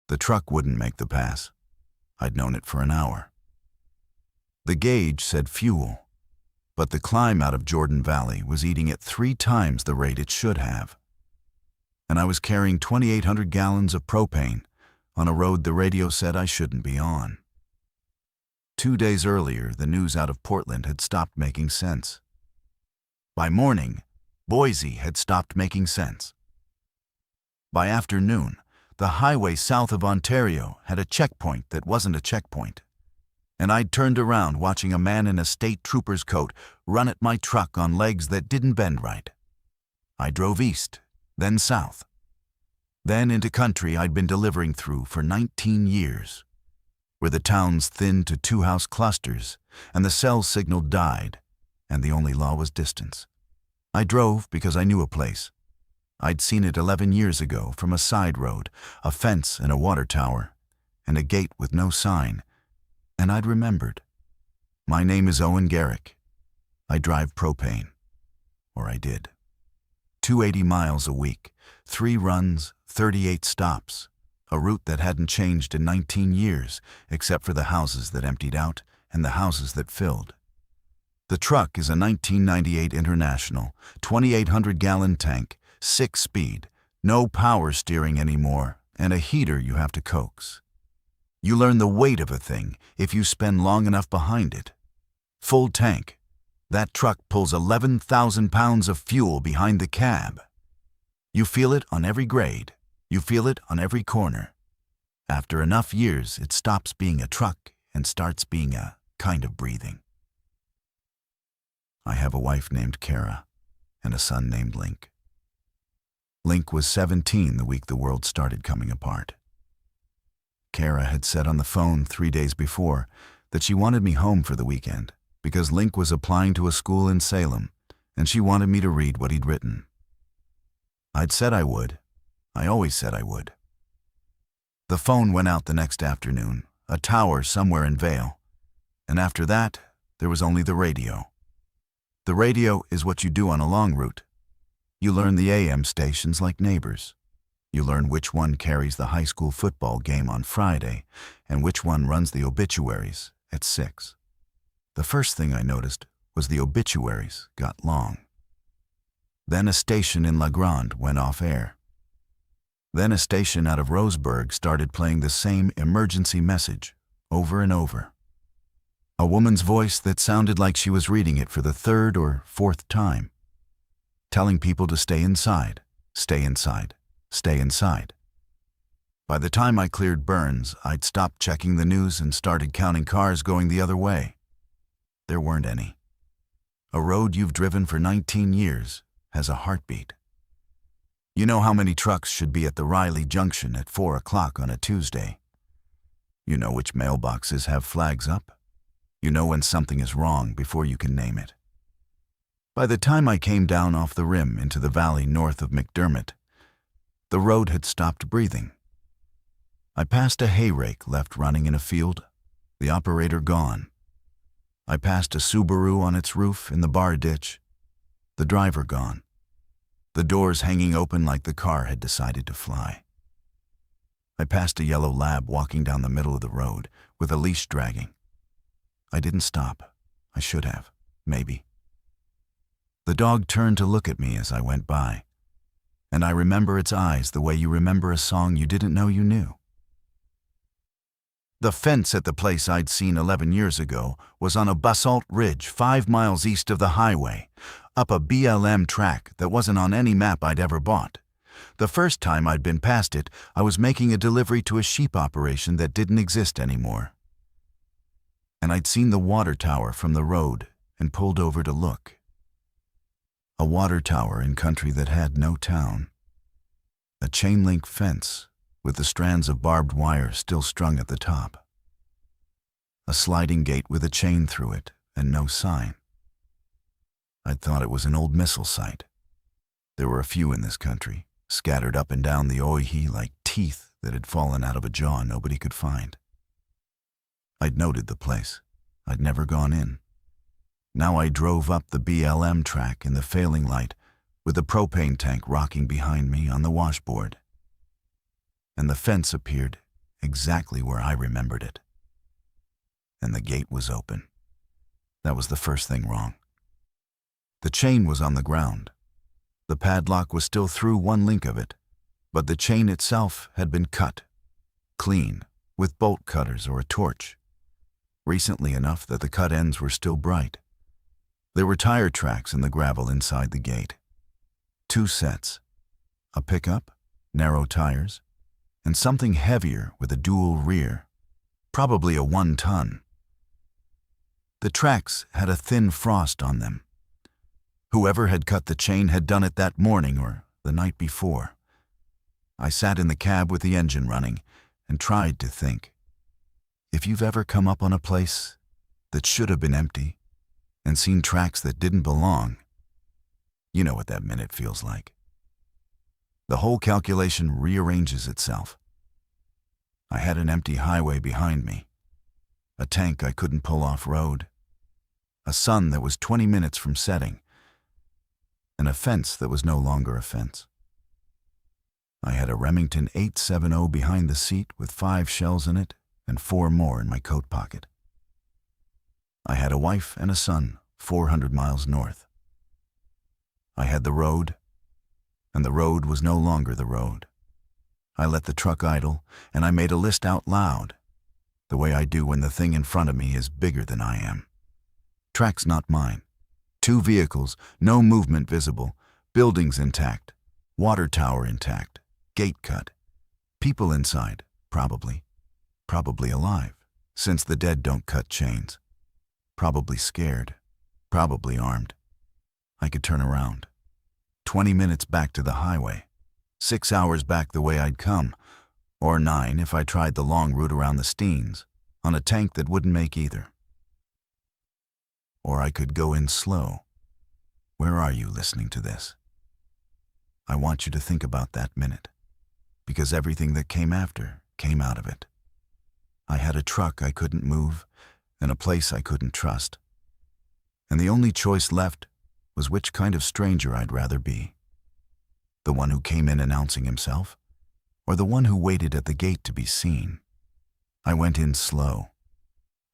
The truck wouldn't make the pass. I'd known it for an hour. The gauge said fuel, but the climb out of Jordan Valley was eating at 3 times the rate it should have. And I was carrying 2,800 gallons of propane on a road the radio said I shouldn't be on. 2 days earlier, the news out of Portland had stopped making sense. By morning, Boise had stopped making sense. By afternoon, the highway south of Ontario had a checkpoint that wasn't a checkpoint. And I'd turned around watching a man in a state trooper's coat run at my truck on legs that didn't bend right. I drove east, then south, then into country I'd been delivering through for 19 years, where the towns thinned to 2-house clusters and the cell signal died, and the only law was distance. I drove because I knew a place. I'd seen it 11 years ago from a side road, a fence and a water tower, and a gate with no sign, and I'd remembered. My name is Owen Garrick. I drive propane. Or I did. 280 miles a week, 3 runs, 38 stops, a route that hadn't changed in 19 years, except for the houses that emptied out and the houses that filled. The truck is a 1998 International, 2,800-gallon tank, 6-speed, no power steering anymore, and a heater you have to coax. You learn the weight of a thing if you spend long enough behind it. Full tank. That truck pulls 11,000 pounds of fuel behind the cab. You feel it on every grade. You feel it on every corner. After enough years, it stops being a truck and starts being a kind of breathing. I have a wife named Kara and a son named Link. Link was 17 the week the world started coming apart. Kara had said on the phone 3 days before that she wanted me home for the weekend because Link was applying to a school in Salem and she wanted me to read what he'd written. I'd said I would. I always said I would. The phone went out the next afternoon, a tower somewhere in Vail, and after that, there was only the radio. The radio is what you do on a long route. You learn the AM stations like neighbors. You learn which one carries the high school football game on Friday and which one runs the obituaries at 6. The first thing I noticed was the obituaries got long. Then a station in La Grande went off air. Then a station out of Roseburg started playing the same emergency message over and over. A woman's voice that sounded like she was reading it for the 3rd or 4th time, telling people to stay inside, stay inside, stay inside. By the time I cleared Burns, I'd stopped checking the news and started counting cars going the other way. There weren't any. A road you've driven for 19 years has a heartbeat. You know how many trucks should be at the Riley Junction at 4 o'clock on a Tuesday. You know which mailboxes have flags up. You know when something is wrong before you can name it. By the time I came down off the rim into the valley north of McDermott, the road had stopped breathing. I passed a hay rake left running in a field, the operator gone. I passed a Subaru on its roof in the bar ditch, the driver gone. The doors hanging open like the car had decided to fly. I passed a yellow lab walking down the middle of the road with a leash dragging. I didn't stop. I should have, maybe. The dog turned to look at me as I went by, and I remember its eyes the way you remember a song you didn't know you knew. The fence at the place I'd seen 11 years ago was on a basalt ridge 5 miles east of the highway, up a BLM track that wasn't on any map I'd ever bought. The first time I'd been past it, I was making a delivery to a sheep operation that didn't exist anymore. And I'd seen the water tower from the road and pulled over to look. A water tower in country that had no town. A chain-link fence with the strands of barbed wire still strung at the top. A sliding gate with a chain through it and no sign. I'd thought it was an old missile site. There were a few in this country, scattered up and down the Oihe like teeth that had fallen out of a jaw nobody could find. I'd noted the place. I'd never gone in. Now I drove up the BLM track in the failing light with the propane tank rocking behind me on the washboard. And the fence appeared exactly where I remembered it. And the gate was open. That was the first thing wrong. The chain was on the ground. The padlock was still through one link of it, but the chain itself had been cut, clean, with bolt cutters or a torch, recently enough that the cut ends were still bright. There were tire tracks in the gravel inside the gate. 2 sets, a pickup, narrow tires, and something heavier with a dual rear, probably a 1-ton. The tracks had a thin frost on them. Whoever had cut the chain had done it that morning or the night before. I sat in the cab with the engine running and tried to think. If you've ever come up on a place that should have been empty and seen tracks that didn't belong, you know what that minute feels like. The whole calculation rearranges itself. I had an empty highway behind me, a tank I couldn't pull off-road, a sun that was 20 minutes from setting, and a fence that was no longer a fence. I had a Remington 870 behind the seat with 5 shells in it and 4 more in my coat pocket. I had a wife and a son 400 miles north. I had the road, and the road was no longer the road. I let the truck idle, and I made a list out loud, the way I do when the thing in front of me is bigger than I am. Tracks not mine. 2 vehicles, no movement visible, buildings intact, water tower intact, gate cut. People inside, probably alive, since the dead don't cut chains. Probably scared, probably armed. I could turn around. 20 minutes back to the highway, 6 hours back the way I'd come, or 9 if I tried the long route around the Steens, on a tank that wouldn't make either. Or I could go in slow. Where are you listening to this? I want you to think about that minute, because everything that came after came out of it. I had a truck I couldn't move, and a place I couldn't trust. And the only choice left was which kind of stranger I'd rather be. The one who came in announcing himself, or the one who waited at the gate to be seen. I went in slow.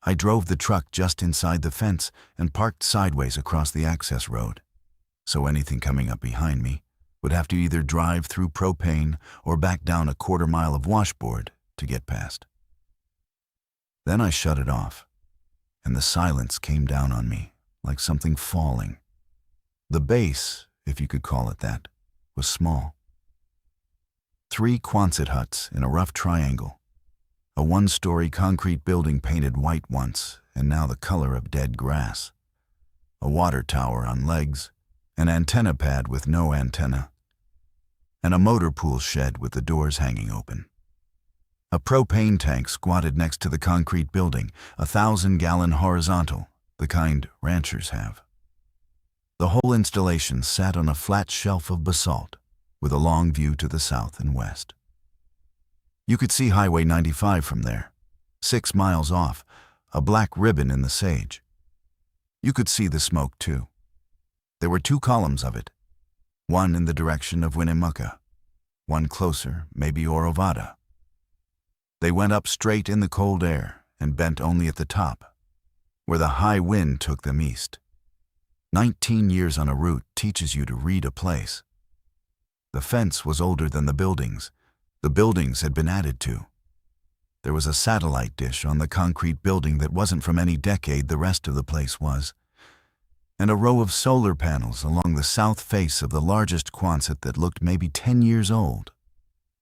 I drove the truck just inside the fence and parked sideways across the access road, so anything coming up behind me would have to either drive through Propane or back down a 1/4 mile of washboard to get past. Then I shut it off, and the silence came down on me like something falling. The base, if you could call it that, was small. 3 Quonset huts in a rough triangle, a 1-story concrete building painted white once and now the color of dead grass, a water tower on legs, an antenna pad with no antenna, and a motor pool shed with the doors hanging open. A propane tank squatted next to the concrete building, 1,000-gallon horizontal, the kind ranchers have. The whole installation sat on a flat shelf of basalt with a long view to the south and west. You could see Highway 95 from there, 6 miles off, a black ribbon in the sage. You could see the smoke too. There were 2 columns of it, one in the direction of Winnemucca, one closer, maybe Orovada. They went up straight in the cold air and bent only at the top, where the high wind took them east. 19 years on a route teaches you to read a place. The fence was older than the buildings. The buildings had been added to. There was a satellite dish on the concrete building that wasn't from any decade the rest of the place was, and a row of solar panels along the south face of the largest Quonset that looked maybe 10 years old.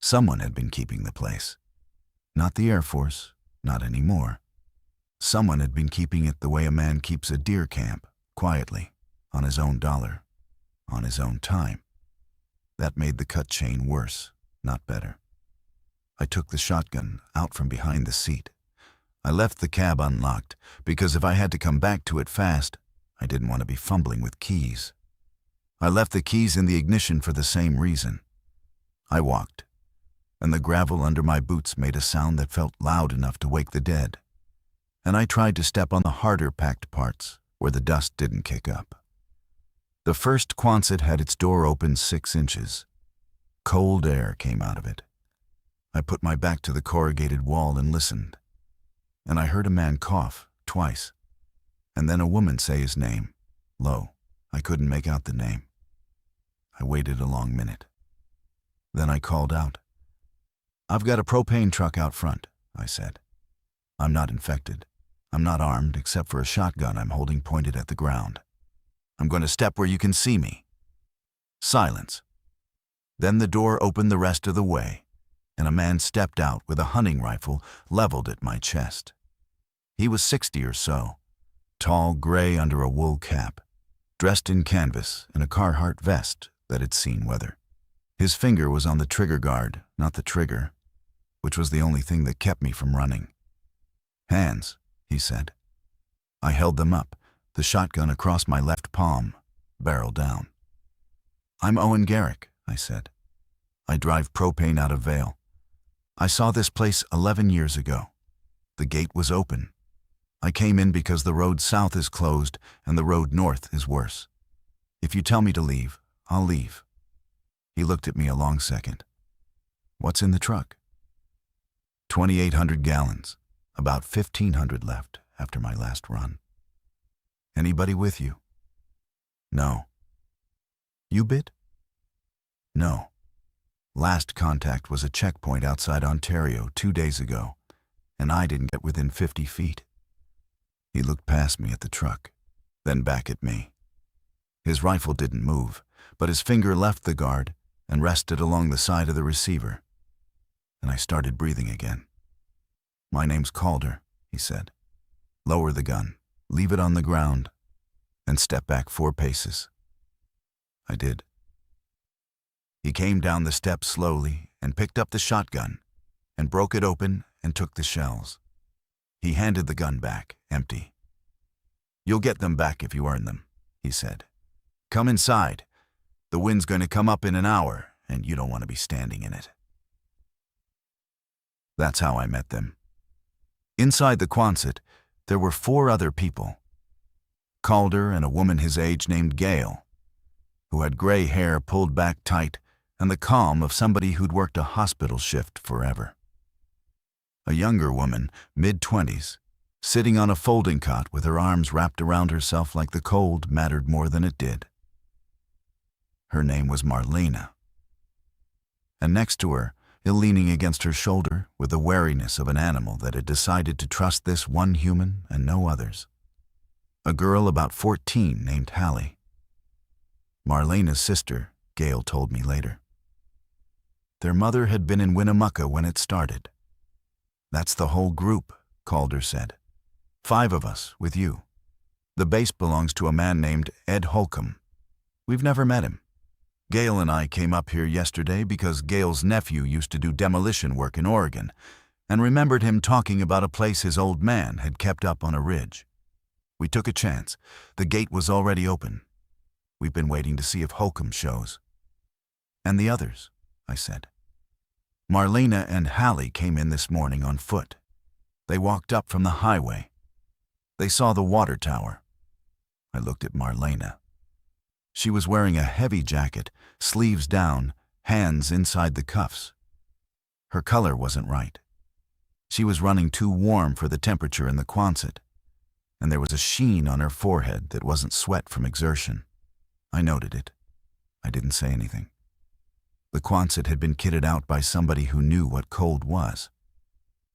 Someone had been keeping the place. Not the Air Force, not anymore. Someone had been keeping it the way a man keeps a deer camp, quietly, on his own dollar, on his own time. That made the cut chain worse, not better. I took the shotgun out from behind the seat. I left the cab unlocked because if I had to come back to it fast, I didn't want to be fumbling with keys. I left the keys in the ignition for the same reason. I walked, and the gravel under my boots made a sound that felt loud enough to wake the dead. And I tried to step on the harder packed parts where the dust didn't kick up. The first Quonset had its door open 6 inches. Cold air came out of it. I put my back to the corrugated wall and listened. And I heard a man cough twice, and then a woman say his name, low. I couldn't make out the name. I waited a long minute. Then I called out. "I've got a propane truck out front," I said. "I'm not infected. I'm not armed except for a shotgun I'm holding pointed at the ground. I'm going to step where you can see me." Silence. Then the door opened the rest of the way, and a man stepped out with a hunting rifle leveled at my chest. He was 60 or so, tall, gray under a wool cap, dressed in canvas and a Carhartt vest that had seen weather. His finger was on the trigger guard, not the trigger, which was the only thing that kept me from running. "Hands," he said. I held them up, the shotgun across my left palm, barrel down. "I'm Owen Garrick," I said. "I drive Propane out of Vale. I saw this place 11 years ago. The gate was open. I came in because the road south is closed and the road north is worse. If you tell me to leave, I'll leave." He looked at me a long second. "What's in the truck?" 2,800 gallons, about 1,500 left after my last run. "Anybody with you?" "No." "You bit?" "No. Last contact was a checkpoint outside Ontario 2 days ago, and I didn't get within 50 feet. He looked past me at the truck, then back at me. His rifle didn't move, but his finger left the guard and rested along the side of the receiver. And I started breathing again. "My name's Calder," he said. "Lower the gun, leave it on the ground, and step back 4 paces. I did. He came down the steps slowly and picked up the shotgun and broke it open and took the shells. He handed the gun back, empty. "You'll get them back if you earn them," he said. "Come inside. The wind's going to come up in an hour, and you don't want to be standing in it." That's how I met them. Inside the Quonset, there were 4 other people. Calder and a woman his age named Gail, who had gray hair pulled back tight and the calm of somebody who'd worked a hospital shift forever. A younger woman, mid-20s, sitting on a folding cot with her arms wrapped around herself like the cold mattered more than it did. Her name was Marina. And next to her, leaning against her shoulder with the wariness of an animal that had decided to trust this one human and no others, a girl about 14 named Hallie. Marlena's sister, Gail told me later. Their mother had been in Winnemucca when it started. "That's the whole group," Calder said. 5 of us, with you. The base belongs to a man named Ed Hulcom. We've never met him. Gail and I came up here yesterday because Gail's nephew used to do demolition work in Oregon and remembered him talking about a place his old man had kept up on a ridge. We took a chance. The gate was already open. We've been waiting to see if Hulcom shows." "And the others?" I said. "Marlena and Hallie came in this morning on foot. They walked up from the highway. They saw the water tower." I looked at Marlena. She was wearing a heavy jacket, sleeves down, hands inside the cuffs. Her color wasn't right. She was running too warm for the temperature in the Quonset, and there was a sheen on her forehead that wasn't sweat from exertion. I noted it. I didn't say anything. The Quonset had been kitted out by somebody who knew what cold was.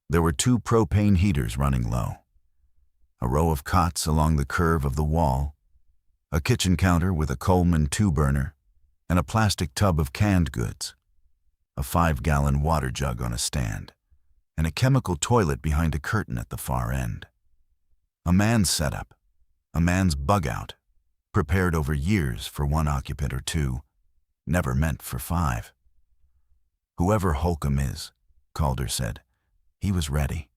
There were 2 propane heaters running low, a row of cots along the curve of the wall, a kitchen counter with a Coleman 2-burner, and a plastic tub of canned goods, a 5-gallon water jug on a stand, and a chemical toilet behind a curtain at the far end. A man's setup, a man's bug-out, prepared over years for 1 occupant or 2, never meant for 5. "Whoever Hulcom is," Calder said, "he was ready."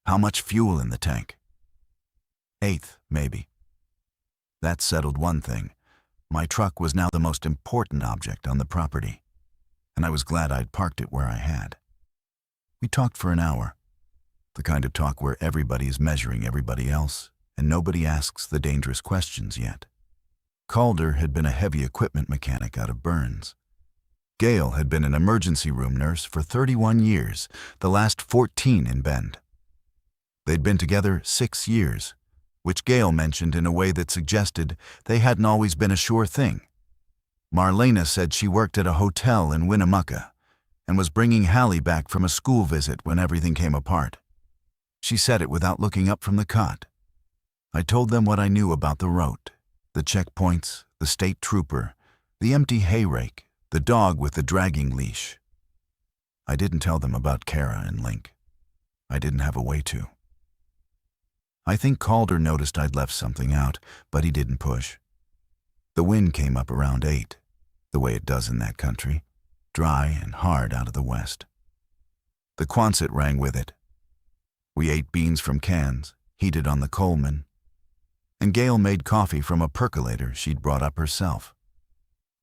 "How much fuel in the tank?" "1/8, maybe." That settled one thing. My truck was now the most important object on the property, and I was glad I'd parked it where I had. We talked for an hour, the kind of talk where everybody is measuring everybody else, and nobody asks the dangerous questions yet. Calder had been a heavy equipment mechanic out of Burns. Gail had been an emergency room nurse for 31 years, the last 14 in Bend. They'd been together 6 years, which Gail mentioned in a way that suggested they hadn't always been a sure thing. Marlena said she worked at a hotel in Winnemucca and was bringing Hallie back from a school visit when everything came apart. She said it without looking up from the cot. I told them what I knew about the route, the checkpoints, the state trooper, the empty hay rake, the dog with the dragging leash. I didn't tell them about Kara and Link. I didn't have a way to. I think Calder noticed I'd left something out, but he didn't push. The wind came up around 8, the way it does in that country, dry and hard out of the west. The Quonset rang with it. We ate beans from cans, heated on the Coleman, and Gail made coffee from a percolator she'd brought up herself,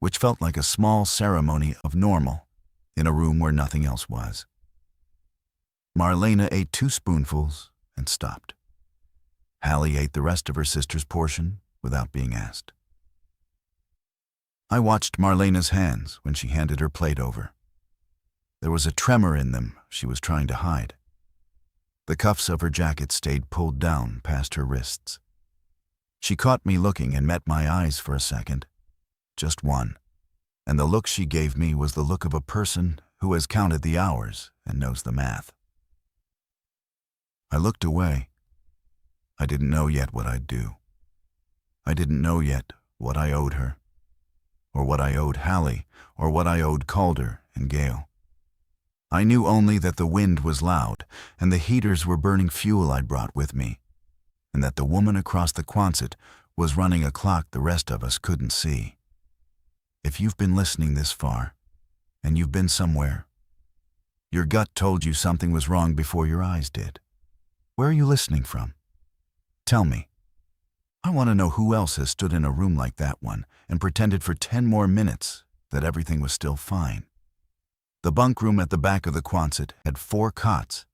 which felt like a small ceremony of normal in a room where nothing else was. Marlena ate 2 spoonfuls and stopped. Hallie ate the rest of her sister's portion without being asked. I watched Marlena's hands when she handed her plate over. There was a tremor in them she was trying to hide. The cuffs of her jacket stayed pulled down past her wrists. She caught me looking and met my eyes for a second. Just one. And the look she gave me was the look of a person who has counted the hours and knows the math. I looked away. I didn't know yet what I'd do. I didn't know yet what I owed her, or what I owed Hallie, or what I owed Calder and Gail. I knew only that the wind was loud, and the heaters were burning fuel I'd brought with me, and that the woman across the Quonset was running a clock the rest of us couldn't see. If you've been listening this far, and you've been somewhere, your gut told you something was wrong before your eyes did. Where are you listening from? Tell me. I want to know who else has stood in a room like that one and pretended for 10 more minutes that everything was still fine. The bunk room at the back of the Quonset had 4 cots.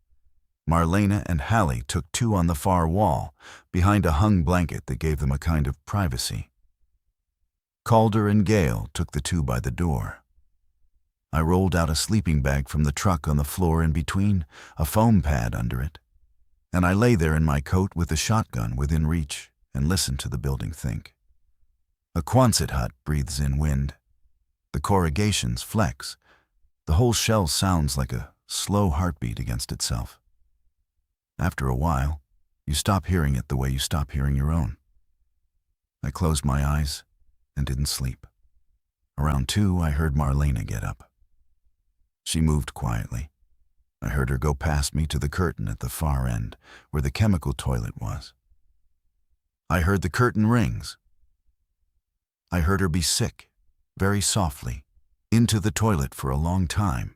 Marlena and Hallie took 2 on the far wall, behind a hung blanket that gave them a kind of privacy. Calder and Gail took the 2 by the door. I rolled out a sleeping bag from the truck on the floor in between, a foam pad under it, and I lay there in my coat with the shotgun within reach and listened to the building think. A Quonset hut breathes in wind. The corrugations flex. The whole shell sounds like a slow heartbeat against itself. After a while, you stop hearing it the way you stop hearing your own. I closed my eyes and didn't sleep. Around 2, I heard Marlena get up. She moved quietly. I heard her go past me to the curtain at the far end, where the chemical toilet was. I heard the curtain rings. I heard her be sick, very softly, into the toilet for a long time.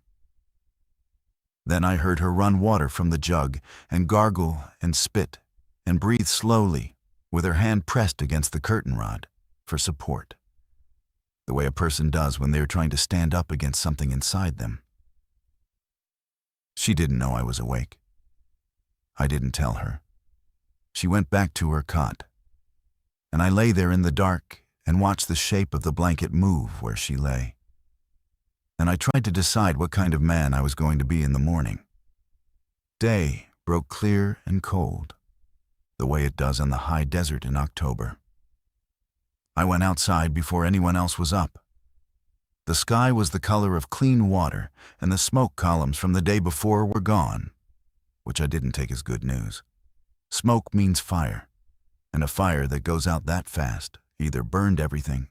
Then I heard her run water from the jug and gargle and spit and breathe slowly with her hand pressed against the curtain rod for support, the way a person does when they are trying to stand up against something inside them. She didn't know I was awake. I didn't tell her. She went back to her cot, and I lay there in the dark and watched the shape of the blanket move where she lay. And I tried to decide what kind of man I was going to be in the morning. Day broke clear and cold, the way it does on the high desert in October. I went outside before anyone else was up. The sky was the color of clean water, and the smoke columns from the day before were gone, which I didn't take as good news. Smoke means fire, and a fire that goes out that fast either burned everything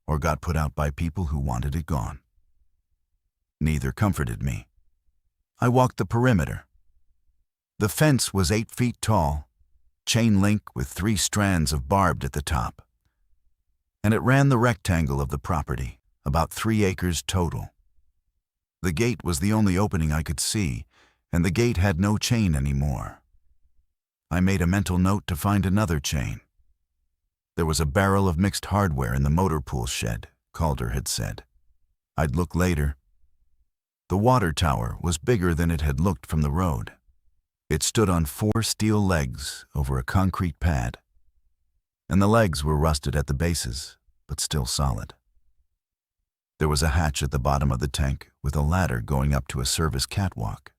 or got put out by people who wanted it gone. Neither comforted me. I walked the perimeter. The fence was 8 feet tall, chain link with 3 strands of barbed at the top, and it ran the rectangle of the property, about 3 acres total. The gate was the only opening I could see, and the gate had no chain anymore. I made a mental note to find another chain. There was a barrel of mixed hardware in the motor pool shed, Calder had said. I'd look later. The water tower was bigger than it had looked from the road. It stood on 4 steel legs over a concrete pad, and the legs were rusted at the bases, but still solid. There was a hatch at the bottom of the tank with a ladder going up to a service catwalk.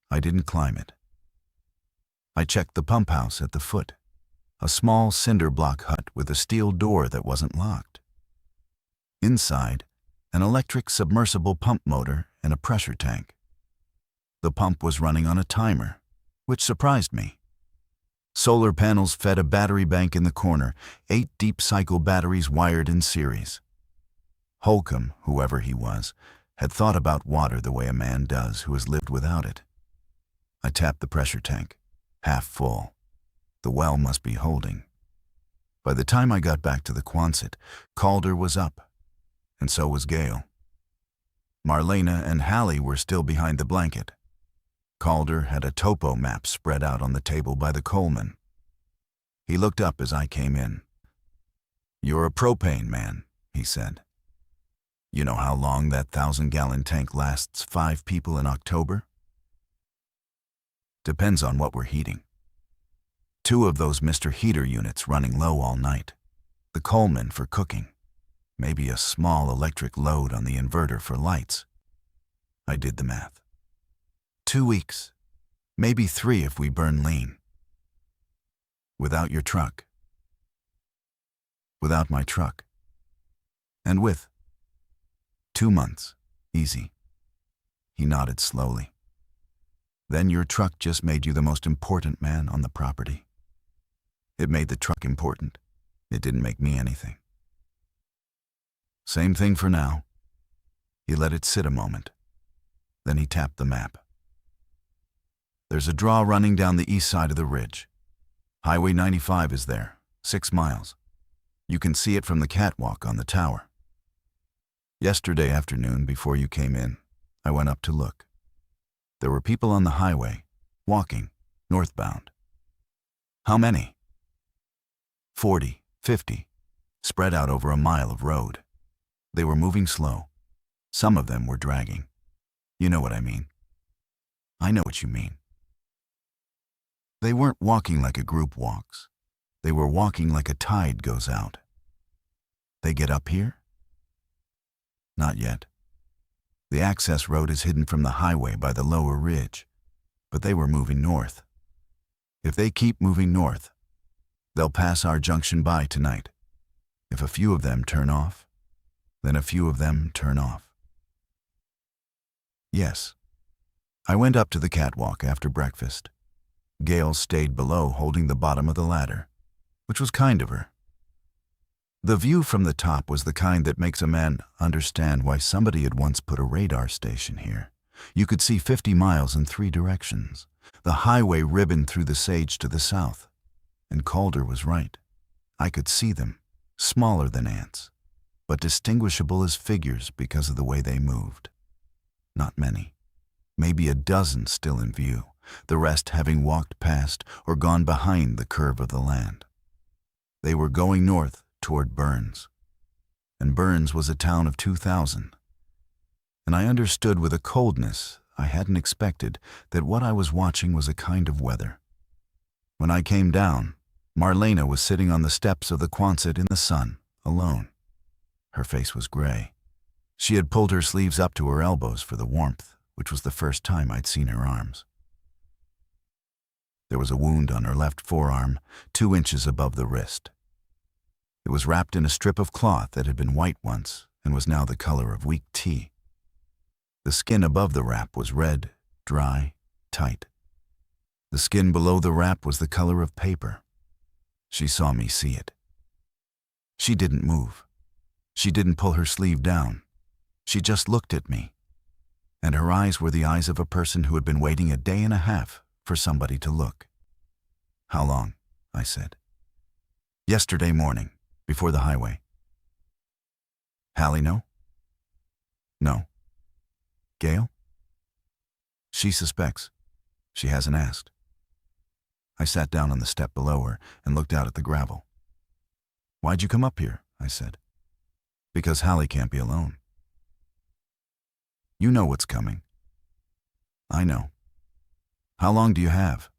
I didn't climb it. I checked the pump house at the foot, a small cinder block hut with a steel door that wasn't locked. Inside, an electric submersible pump motor and a pressure tank. The pump was running on a timer, which surprised me. Solar panels fed a battery bank in the corner, 8 deep cycle batteries wired in series. Hulcom, whoever he was, had thought about water the way a man does who has lived without it. I tapped the pressure tank, half full. The well must be holding. By the time I got back to the Quonset, Calder was up, and so was Gale. Marina and Hallie were still behind the blanket. Calder had a topo map spread out on the table by the coalman. He looked up as I came in. "You're a propane man," he said. "You know how long that 1,000-gallon tank lasts 5 people in October?" "Depends on what we're heating. 2 of those Mr. Heater units running low all night. The coalman for cooking. Maybe a small electric load on the inverter for lights." I did the math. 2 weeks, maybe 3 if we burn lean. Without your truck. Without my truck. And with 2 months, easy. He nodded slowly. Then your truck just made you the most important man on the property. It made the truck important. It didn't make me anything. Same thing for now. He let it sit a moment. Then he tapped the map. There's a draw running down the east side of the ridge. Highway 95 is there, 6 miles. You can see it from the catwalk on the tower. Yesterday afternoon, before you came in, I went up to look. There were people on the highway, walking, northbound. How many? 40, 50, spread out over a mile of road. They were moving slow. Some of them were dragging. You know what I mean. I know what you mean. They weren't walking like a group walks. They were walking like a tide goes out. They get up here? Not yet. The access road is hidden from the highway by the lower ridge, but they were moving north. If they keep moving north, they'll pass our junction by tonight. If a few of them turn off, then a few of them turn off. Yes. I went up to the catwalk after breakfast. Gale stayed below holding the bottom of the ladder, which was kind of her. The view from the top was the kind that makes a man understand why somebody had once put a radar station here. You could see 50 miles in 3 directions. The highway ribboned through the sage to the south. And Calder was right. I could see them, smaller than ants, but distinguishable as figures because of the way they moved. Not many. Maybe a dozen still in view, the rest having walked past or gone behind the curve of the land. They were going north toward Burns. And Burns was a town of 2,000. And I understood with a coldness I hadn't expected that what I was watching was a kind of weather. When I came down, Marlena was sitting on the steps of the Quonset in the sun, alone. Her face was gray. She had pulled her sleeves up to her elbows for the warmth, which was the first time I'd seen her arms. There was a wound on her left forearm, 2 inches above the wrist. It was wrapped in a strip of cloth that had been white once and was now the color of weak tea. The skin above the wrap was red, dry, tight. The skin below the wrap was the color of paper. She saw me see it. She didn't move. She didn't pull her sleeve down. She just looked at me. And her eyes were the eyes of a person who had been waiting a day and a half for somebody to look. "How long?" I said. "Yesterday morning, before the highway." "Hallie know?" "No." "Gale?" "She suspects. She hasn't asked." I sat down on the step below her and looked out at the gravel. "Why'd you come up here?" I said. "Because Hallie can't be alone." "You know what's coming." "I know." "How long do you have?"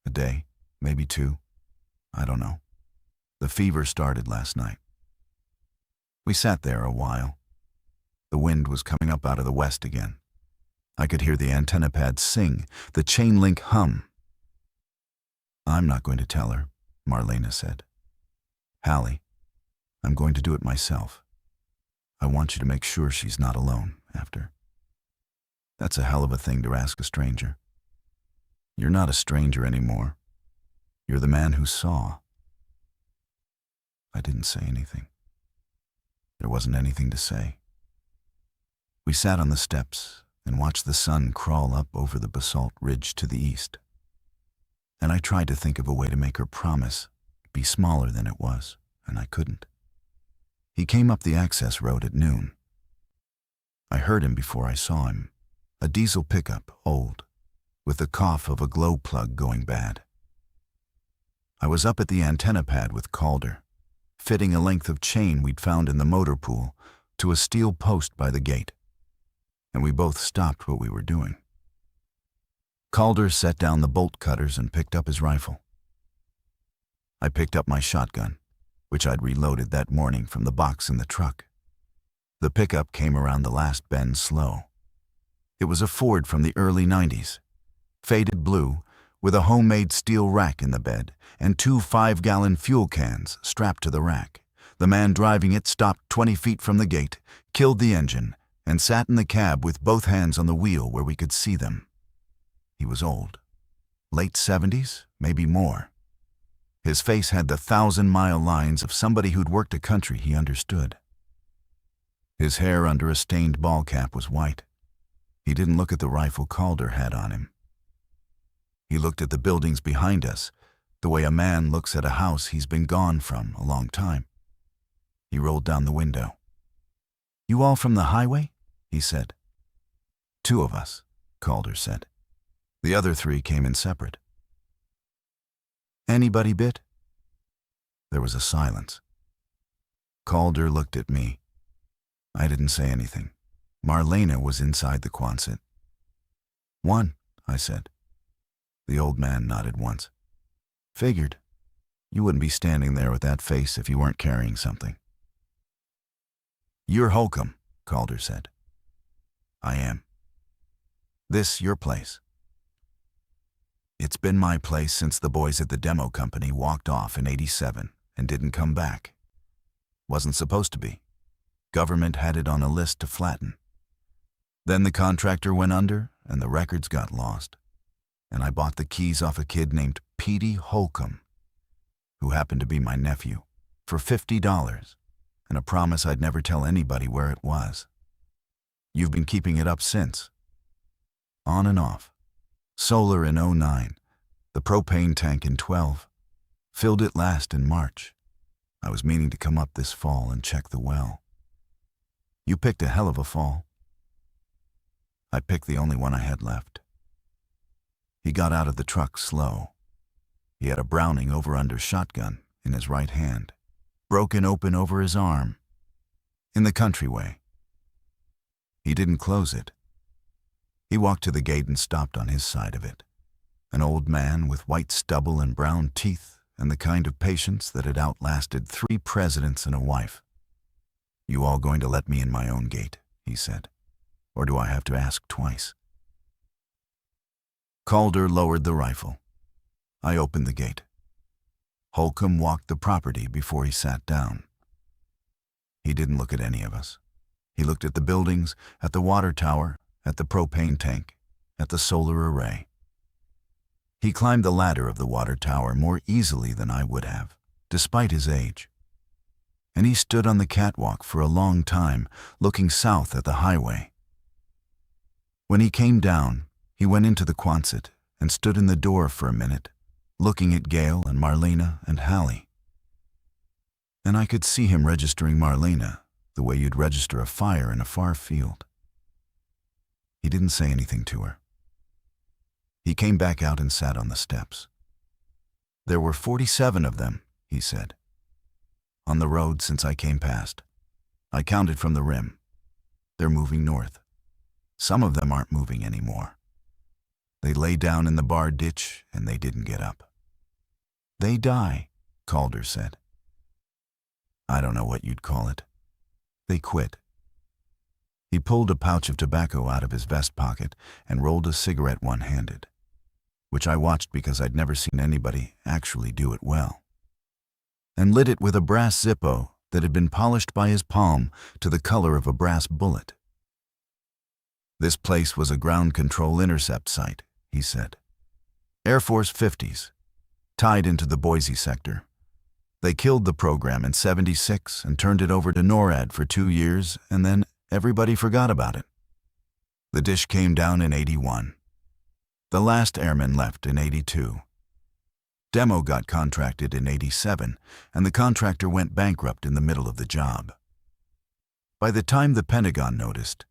"A day, maybe 2. I don't know. The fever started last night." We sat there a while. The wind was coming up out of the west again. I could hear the antenna pads sing, the chain link hum. "I'm not going to tell her," Marlena said. "Hallie, I'm going to do it myself. I want you to make sure she's not alone after." "That's a hell of a thing to ask a stranger." "You're not a stranger anymore. You're the man who saw." I didn't say anything. There wasn't anything to say. We sat on the steps and watched the sun crawl up over the basalt ridge to the east. And I tried to think of a way to make her promise be smaller than it was, and I couldn't. He came up the access road at noon. I heard him before I saw him. A diesel pickup, old, with the cough of a glow plug going bad. I was up at the antenna pad with Calder, fitting a length of chain we'd found in the motor pool to a steel post by the gate, and we both stopped what we were doing. Calder set down the bolt cutters and picked up his rifle. I picked up my shotgun, which I'd reloaded that morning from the box in the truck. The pickup came around the last bend slow. It was a Ford from the early 90s, faded blue, with a homemade steel rack in the bed and 2 5-gallon fuel cans strapped to the rack. The man driving it stopped 20 feet from the gate, killed the engine, and sat in the cab with both hands on the wheel where we could see them. He was old. Late 70s, maybe more. His face had the 1,000-mile lines of somebody who'd worked a country he understood. His hair under a stained ball cap was white. He didn't look at the rifle Calder had on him. He looked at the buildings behind us, the way a man looks at a house he's been gone from a long time. He rolled down the window. "You all from the highway?" he said. "2 of us," Calder said. "The other 3 came in separate." "Anybody bit?" There was a silence. Calder looked at me. I didn't say anything. Marlena was inside the Quonset. "1," I said. The old man nodded once. "Figured. You wouldn't be standing there with that face if you weren't carrying something." "You're Hulcom," Calder said. "I am." "This your place?" "It's been my place since the boys at the demo company walked off in '87 and didn't come back. Wasn't supposed to be. Government had it on a list to flatten. Then the contractor went under and the records got lost. And I bought the keys off a kid named Petey Hulcom, who happened to be my nephew, for $50, and a promise I'd never tell anybody where it was. You've been keeping it up since." "On and off. Solar in '09, the propane tank in '12. Filled it last in March. I was meaning to come up this fall and check the well." "You picked a hell of a fall." "I picked the only one I had left." He got out of the truck slow. He had a Browning over-under shotgun in his right hand, broken open over his arm, in the countryway. He didn't close it. He walked to the gate and stopped on his side of it. An old man with white stubble and brown teeth and the kind of patience that had outlasted 3 presidents and a wife. "You all going to let me in my own gate?" he said. "Or do I have to ask twice?" Calder lowered the rifle. I opened the gate. Hulcom walked the property before he sat down. He didn't look at any of us. He looked at the buildings, at the water tower, at the propane tank, at the solar array. He climbed the ladder of the water tower more easily than I would have, despite his age. And he stood on the catwalk for a long time, looking south at the highway. When he came down, he went into the Quonset and stood in the door for a minute, looking at Gail and Marlena and Hallie. And I could see him registering Marlena the way you'd register a fire in a far field. He didn't say anything to her. He came back out and sat on the steps. "There were 47 of them," he said, "on the road since I came past. I counted from the rim. They're moving north. Some of them aren't moving anymore. They lay down in the bar ditch and they didn't get up." "They die," Calder said. "I don't know what you'd call it. They quit. He pulled a pouch of tobacco out of his vest pocket and rolled a cigarette one-handed, which I watched because I'd never seen anybody actually do it well, and lit it with a brass Zippo that had been polished by his palm to the color of a brass bullet. This place was a ground control intercept site, he said. Air Force 50s, tied into the Boise sector. They killed the program in '76 and turned it over to NORAD for 2 years, and then everybody forgot about it. The dish came down in '81. The last airman left in '82. Demo got contracted in '87, and the contractor went bankrupt in the middle of the job. By the time the Pentagon noticed,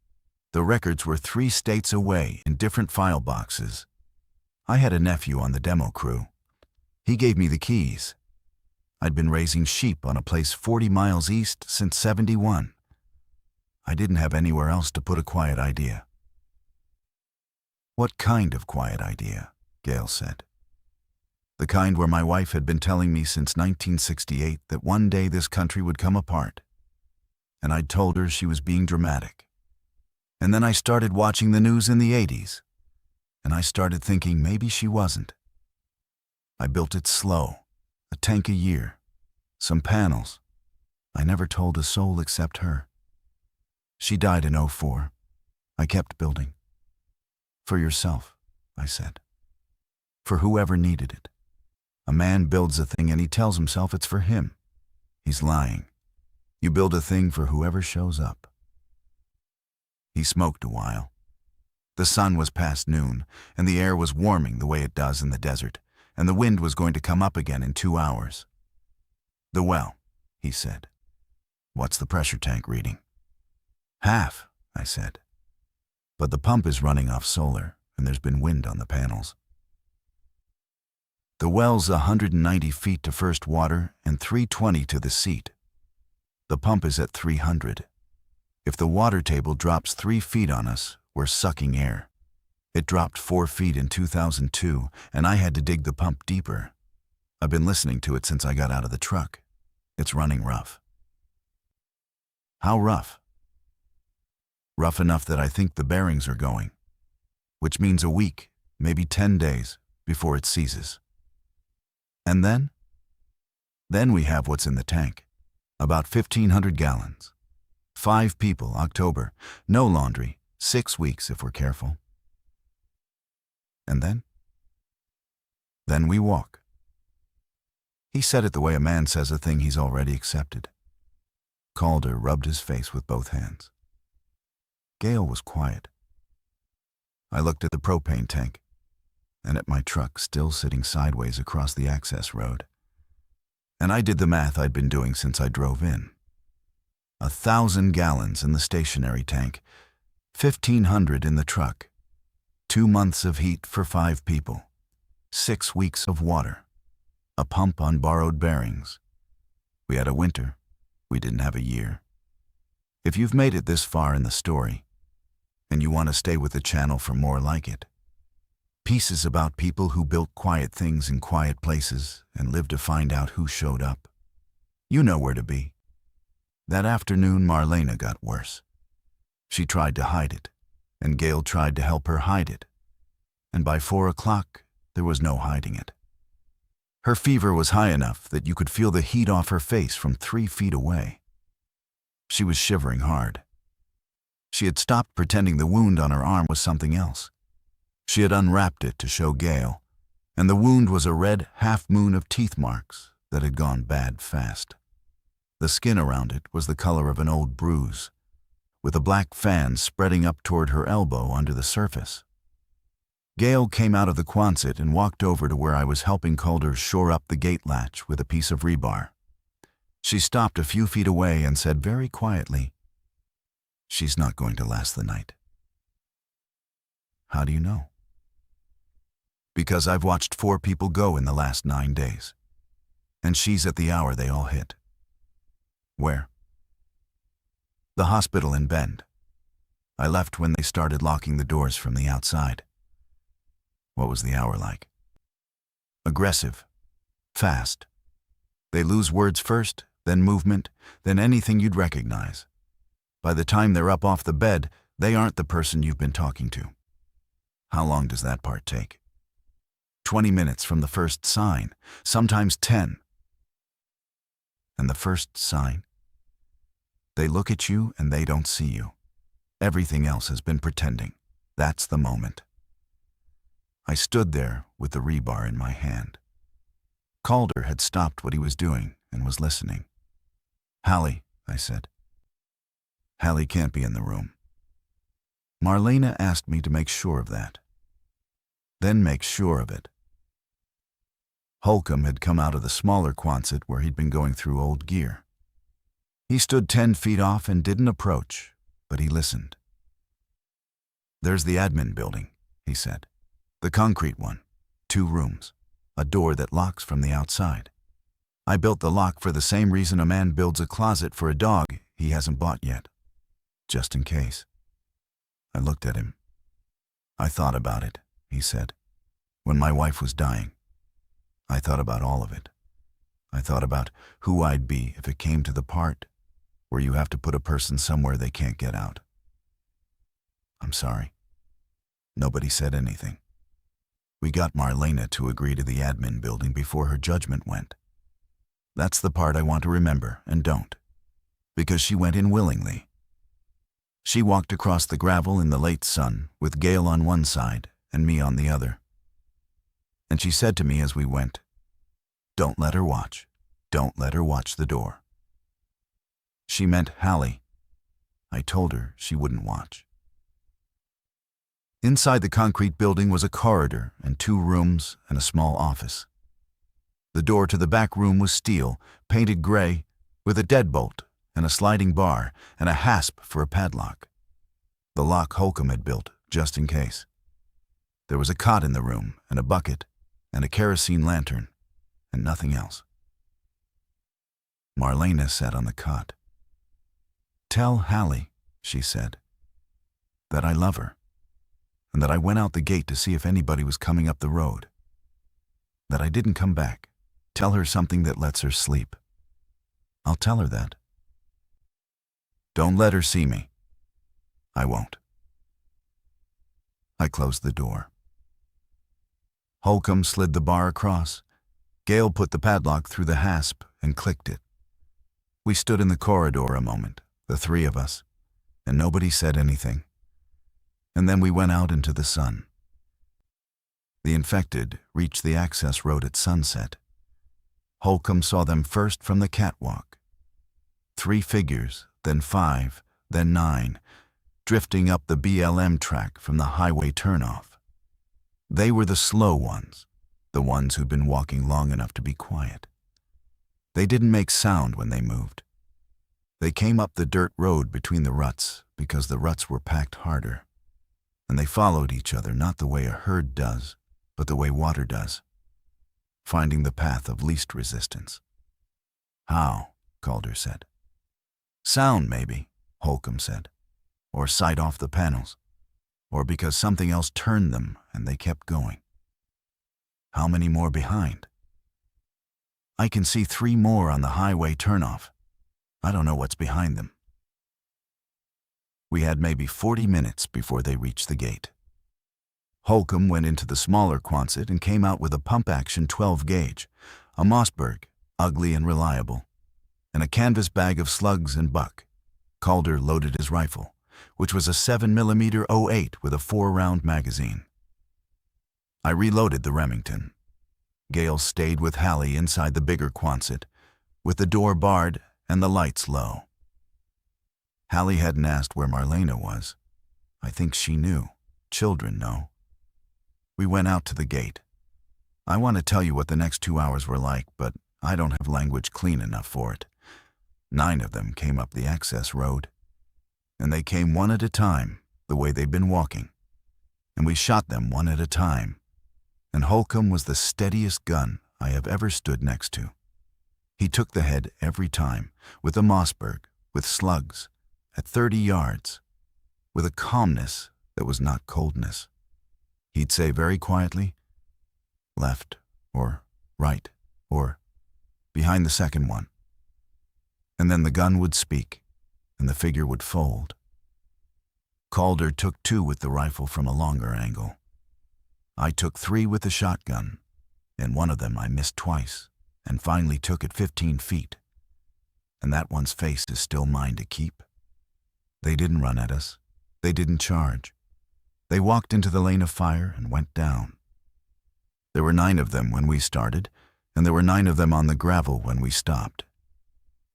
the records were 3 states away in different file boxes. I had a nephew on the demo crew. He gave me the keys. I'd been raising sheep on a place 40 miles east since '71. I didn't have anywhere else to put a quiet idea. What kind of quiet idea? Gail said. The kind where my wife had been telling me since 1968 that one day this country would come apart. And I'd told her she was being dramatic. And then I started watching the news in the '80s. And I started thinking maybe she wasn't. I built it slow, a tank a year, some panels. I never told a soul except her. She died in '04. I kept building. For yourself, I said. For whoever needed it. A man builds a thing and he tells himself it's for him. He's lying. You build a thing for whoever shows up. He smoked a while. The sun was past noon, and the air was warming the way it does in the desert, and the wind was going to come up again in 2 hours. The well, he said. What's the pressure tank reading? Half, I said. But the pump is running off solar, and there's been wind on the panels. The well's 190 feet to first water and 320 to the seat. The pump is at 300. If the water table drops 3 feet on us, we're sucking air. It dropped 4 feet in 2002, and I had to dig the pump deeper. I've been listening to it since I got out of the truck. It's running rough. How rough? Rough enough that I think the bearings are going, which means a week, maybe 10 days, before it seizes. And then? Then we have what's in the tank. About 1,500 gallons. 5 people, October. No laundry. 6 weeks if we're careful. And then? Then we walk. He said it the way a man says a thing he's already accepted. Calder rubbed his face with both hands. Gail was quiet. I looked at the propane tank, and at my truck still sitting sideways across the access road. And I did the math I'd been doing since I drove in. 1,000 gallons in the stationary tank, 1,500 in the truck, 2 months of heat for 5 people, 6 weeks of water, a pump on borrowed bearings. We had a winter. We didn't have a year. If you've made it this far in the story, and you want to stay with the channel for more like it, pieces about people who built quiet things in quiet places and lived to find out who showed up, you know where to be. That afternoon, Marlena got worse. She tried to hide it, and Gail tried to help her hide it. And by 4 o'clock, there was no hiding it. Her fever was high enough that you could feel the heat off her face from 3 feet away. She was shivering hard. She had stopped pretending the wound on her arm was something else. She had unwrapped it to show Gail, and the wound was a red half-moon of teeth marks that had gone bad fast. The skin around it was the color of an old bruise, with a black fan spreading up toward her elbow under the surface. Gail came out of the Quonset and walked over to where I was helping Calder shore up the gate latch with a piece of rebar. She stopped a few feet away and said very quietly, "She's not going to last the night." How do you know? Because I've watched 4 people go in the last 9 days. And she's at the hour they all hit. Where? The hospital in Bend. I left when they started locking the doors from the outside. What was the hour like? Aggressive. Fast. They lose words first, then movement, then anything you'd recognize. By the time they're up off the bed, they aren't the person you've been talking to. How long does that part take? 20 minutes from the first sign, sometimes 10. And the first sign? They look at you and they don't see you. Everything else has been pretending. That's the moment. I stood there with the rebar in my hand. Calder had stopped what he was doing and was listening. "Hallie," I said. "Hallie can't be in the room." Marlena asked me to make sure of that. Then make sure of it. Hulcom had come out of the smaller Quonset where he'd been going through old gear. He stood 10 feet off and didn't approach, but he listened. "There's the admin building," he said. "The concrete one. 2 rooms. A door that locks from the outside. I built the lock for the same reason a man builds a closet for a dog he hasn't bought yet. Just in case." I looked at him. "I thought about it," he said. "When my wife was dying. I thought about all of it. I thought about who I'd be if it came to the part where you have to put a person somewhere they can't get out." "I'm sorry." Nobody said anything. We got Marlena to agree to the admin building before her judgment went. That's the part I want to remember and don't, because she went in willingly. She walked across the gravel in the late sun with Gail on one side and me on the other. And she said to me as we went, "Don't let her watch. Don't let her watch the door." She meant Hallie. I told her she wouldn't watch. Inside the concrete building was a corridor and 2 rooms and a small office. The door to the back room was steel, painted gray, with a deadbolt and a sliding bar and a hasp for a padlock. The lock Hulcom had built, just in case. There was a cot in the room and a bucket and a kerosene lantern and nothing else. Marlena sat on the cot. "Tell Hallie," she said, "that I love her, and that I went out the gate to see if anybody was coming up the road. That I didn't come back. Tell her something that lets her sleep. I'll tell her that. Don't let her see me. I won't." I closed the door. Hulcom slid the bar across. Gail put the padlock through the hasp and clicked it. We stood in the corridor a moment, the 3 of us, and nobody said anything. And then we went out into the sun. The infected reached the access road at sunset. Hulcom saw them first from the catwalk. 3 figures, then 5, then 9, drifting up the BLM track from the highway turnoff. They were the slow ones, the ones who'd been walking long enough to be quiet. They didn't make sound when they moved. They came up the dirt road between the ruts because the ruts were packed harder. And they followed each other not the way a herd does, but the way water does, finding the path of least resistance. "How?" Calder said. "Sound, maybe," Hulcom said. "Or sight off the panels. Or because something else turned them and they kept going." "How many more behind?" "I can see 3 more on the highway turnoff. I don't know what's behind them." We had maybe 40 minutes before they reached the gate. Hulcom went into the smaller Quonset and came out with a pump-action 12-gauge, a Mossberg, ugly and reliable, and a canvas bag of slugs and buck. Calder loaded his rifle, which was a 7mm .08 with a 4-round magazine. I reloaded the Remington. Gail stayed with Hallie inside the bigger Quonset, with the door barred and the lights low. Hallie hadn't asked where Marlena was. I think she knew. Children know. We went out to the gate. I want to tell you what the next 2 hours were like, but I don't have language clean enough for it. 9 of them came up the access road. And they came one at a time, the way they'd been walking. And we shot them one at a time. And Hulcom was the steadiest gun I have ever stood next to. He took the head every time, with a Mossberg, with slugs, at 30 yards, with a calmness that was not coldness. He'd say very quietly, "Left," or "right," or "behind the second one." And then the gun would speak, and the figure would fold. Calder took 2 with the rifle from a longer angle. I took 3 with the shotgun. In one of them I missed twice, and finally took it 15 feet. And that one's face is still mine to keep. They didn't run at us. They didn't charge. They walked into the lane of fire and went down. There were 9 of them when we started, and there were 9 of them on the gravel when we stopped,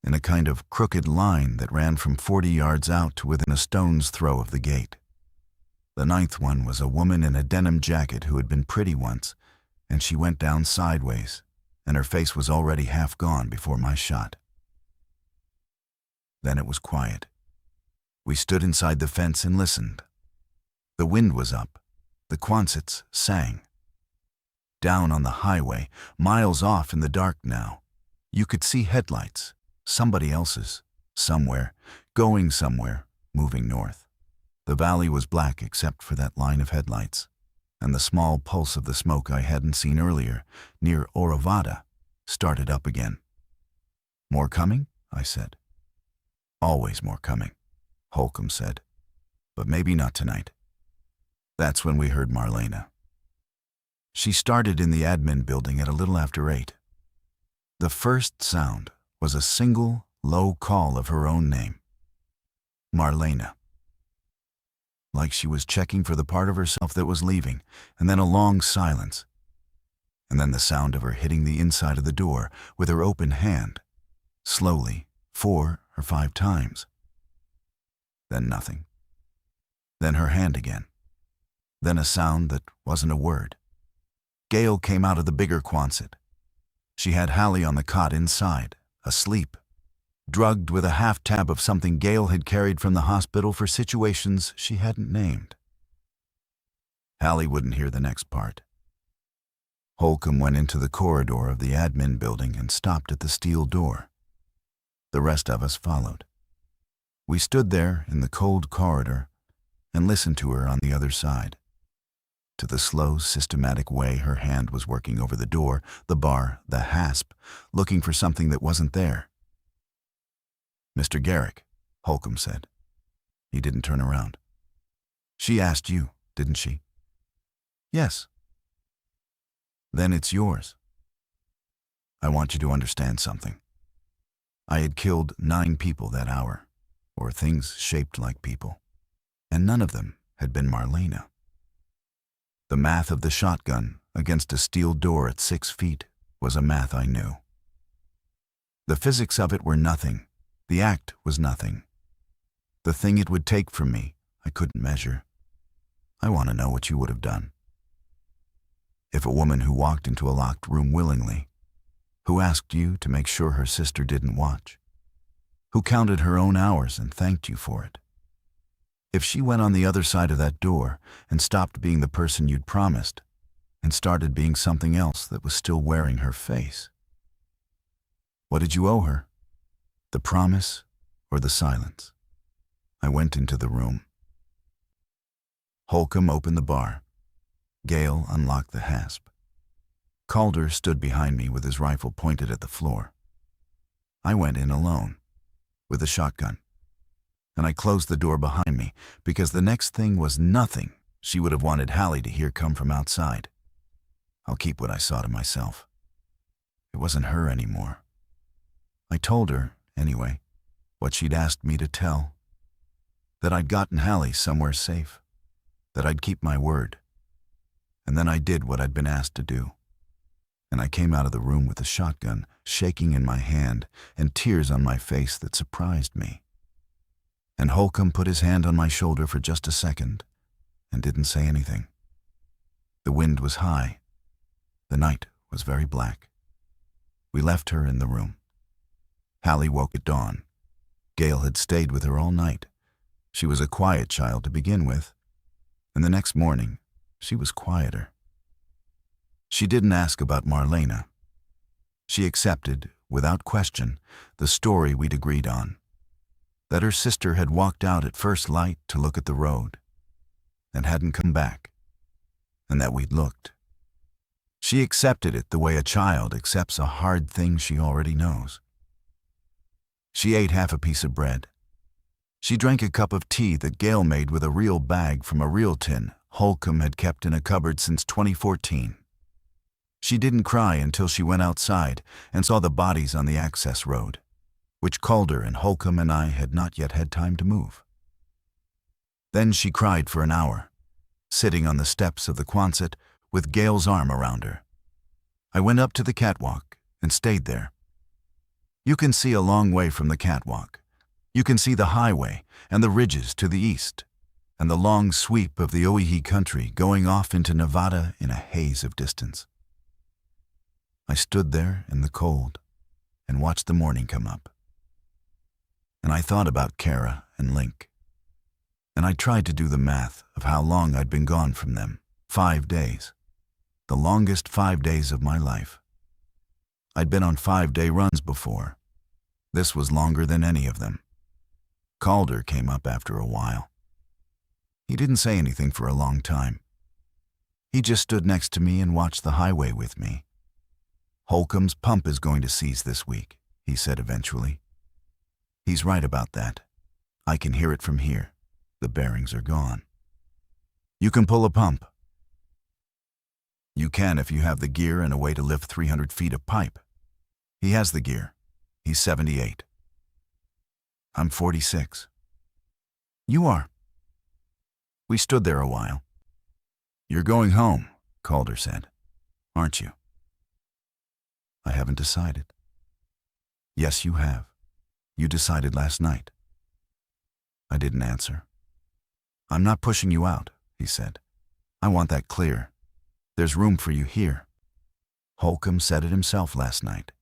in a kind of crooked line that ran from 40 yards out to within a stone's throw of the gate. The 9th one was a woman in a denim jacket who had been pretty once, and she went down sideways, and her face was already half gone before my shot. Then it was quiet. We stood inside the fence and listened. The wind was up. The Quonsets sang. Down on the highway, miles off in the dark now, you could see headlights, somebody else's, somewhere, going somewhere, moving north. The valley was black except for that line of headlights, and the small pulse of the smoke I hadn't seen earlier, near Orovada, started up again. More coming? I said. Always more coming, Hulcom said, but maybe not tonight. That's when we heard Marina. She started in the admin building at a little after 8. The first sound was a single, low call of her own name. Marlena. Like she was checking for the part of herself that was leaving, and then a long silence. And then the sound of her hitting the inside of the door with her open hand, slowly, 4 or 5 times. Then nothing. Then her hand again. Then a sound that wasn't a word. Gail came out of the bigger Quonset. She had Hallie on the cot inside, asleep, drugged with a half-tab of something Gail had carried from the hospital for situations she hadn't named. Hallie wouldn't hear the next part. Hulcom went into the corridor of the admin building and stopped at the steel door. The rest of us followed. We stood there in the cold corridor and listened to her on the other side. To the slow, systematic way her hand was working over the door, the bar, the hasp, looking for something that wasn't there. Mr. Garrick, Hulcom said. He didn't turn around. She asked you, didn't she? Yes. Then it's yours. I want you to understand something. I had killed 9 people that hour, or things shaped like people, and none of them had been Marlena. The math of the shotgun against a steel door at 6 feet was a math I knew. The physics of it were nothing. The act was nothing. The thing it would take from me, I couldn't measure. I want to know what you would have done. If a woman who walked into a locked room willingly, who asked you to make sure her sister didn't watch, who counted her own hours and thanked you for it, if she went on the other side of that door and stopped being the person you'd promised and started being something else that was still wearing her face, what did you owe her? The promise or the silence? I went into the room. Hulcom opened the bar. Gail unlocked the hasp. Calder stood behind me with his rifle pointed at the floor. I went in alone, with a shotgun, and I closed the door behind me because the next thing was nothing she would have wanted Hallie to hear come from outside. I'll keep what I saw to myself. It wasn't her anymore. I told her, anyway, what she'd asked me to tell, that I'd gotten Hallie somewhere safe, that I'd keep my word. And then I did what I'd been asked to do. And I came out of the room with the shotgun shaking in my hand and tears on my face that surprised me. And Hulcom put his hand on my shoulder for just a second and didn't say anything. The wind was high. The night was very black. We left her in the room. Hallie woke at dawn. Gail had stayed with her all night. She was a quiet child to begin with, and the next morning she was quieter. She didn't ask about Marlena. She accepted, without question, the story we'd agreed on, that her sister had walked out at first light to look at the road and hadn't come back, and that we'd looked. She accepted it the way a child accepts a hard thing she already knows. She ate half a piece of bread. She drank a cup of tea that Gail made with a real bag from a real tin Hulcom had kept in a cupboard since 2014. She didn't cry until she went outside and saw the bodies on the access road, which Calder and Hulcom and I had not yet had time to move. Then she cried for an hour, sitting on the steps of the Quonset with Gail's arm around her. I went up to the catwalk and stayed there. You can see a long way from the catwalk. You can see the highway and the ridges to the east, and the long sweep of the Owyhee country going off into Nevada in a haze of distance. I stood there in the cold and watched the morning come up. And I thought about Kara and Link. And I tried to do the math of how long I'd been gone from them. 5 days. The longest 5 days of my life. I'd been on 5-day runs before. This was longer than any of them. Calder came up after a while. He didn't say anything for a long time. He just stood next to me and watched the highway with me. Hulcom's pump is going to seize this week, he said eventually. He's right about that. I can hear it from here. The bearings are gone. You can pull a pump. You can if you have the gear and a way to lift 300 feet of pipe. He has the gear. He's 78. I'm 46. You are. We stood there a while. You're going home, Calder said. Aren't you? I haven't decided. Yes, you have. You decided last night. I didn't answer. I'm not pushing you out, he said. I want that clear. There's room for you here. Hulcom said it himself last night.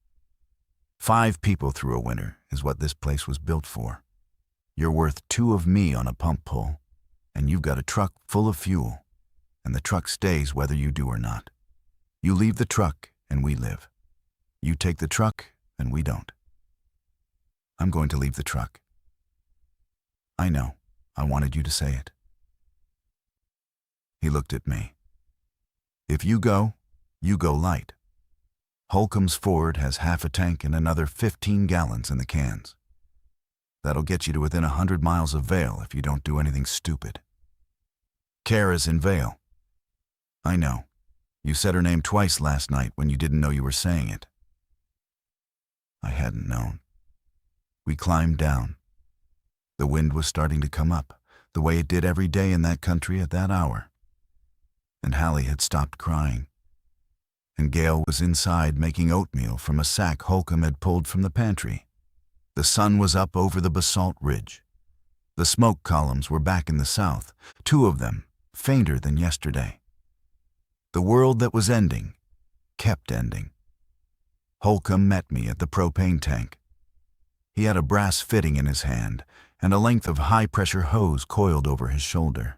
5 people through a winter is what this place was built for. You're worth 2 of me on a pump pull, and you've got a truck full of fuel, and the truck stays whether you do or not. You leave the truck, and we live. You take the truck, and we don't. I'm going to leave the truck. I know. I wanted you to say it. He looked at me. If you go light. Hulcom's Ford has half a tank and another 15 gallons in the cans. That'll get you to within 100 miles of Vale if you don't do anything stupid. Kara's in Vale. I know. You said her name twice last night when you didn't know you were saying it. I hadn't known. We climbed down. The wind was starting to come up, the way it did every day in that country at that hour. And Hallie had stopped crying. And Gail was inside making oatmeal from a sack Hulcom had pulled from the pantry. The sun was up over the basalt ridge. The smoke columns were back in the south, 2 of them, fainter than yesterday. The world that was ending kept ending. Hulcom met me at the propane tank. He had a brass fitting in his hand and a length of high-pressure hose coiled over his shoulder.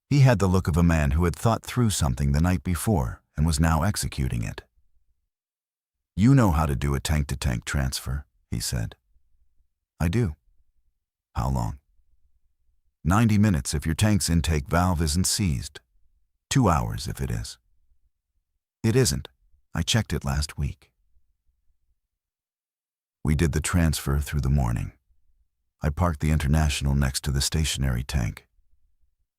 He had the look of a man who had thought through something the night before and was now executing it. You know how to do a tank-to-tank transfer, he said. I do. How long? 90 minutes if your tank's intake valve isn't seized. 2 hours if it is. It isn't. I checked it last week. We did the transfer through the morning. I parked the International next to the stationary tank.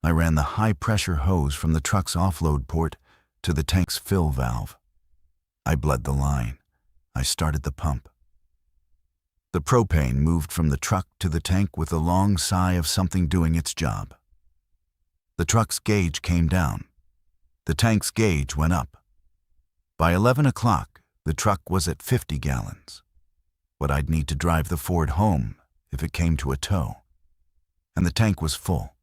I ran the high-pressure hose from the truck's offload port to the tank's fill valve. I bled the line. I started the pump. The propane moved from the truck to the tank with a long sigh of something doing its job. The truck's gauge came down. The tank's gauge went up. By 11 o'clock, the truck was at 50 gallons. What I'd need to drive the Ford home if it came to a tow. And the tank was full.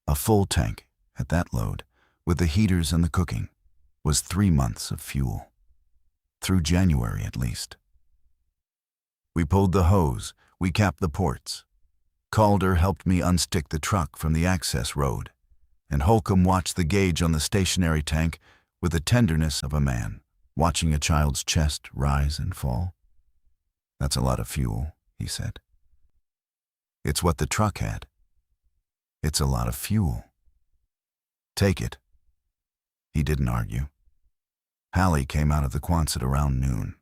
A full tank, at that load, with the heaters and the cooking, was 3 months of fuel. Through January, at least. We pulled the hose, we capped the ports. Calder helped me unstick the truck from the access road, and Hulcom watched the gauge on the stationary tank with the tenderness of a man watching a child's chest rise and fall. That's a lot of fuel, he said. It's what the truck had. It's a lot of fuel. Take it. He didn't argue. Hallie came out of the Quonset around noon.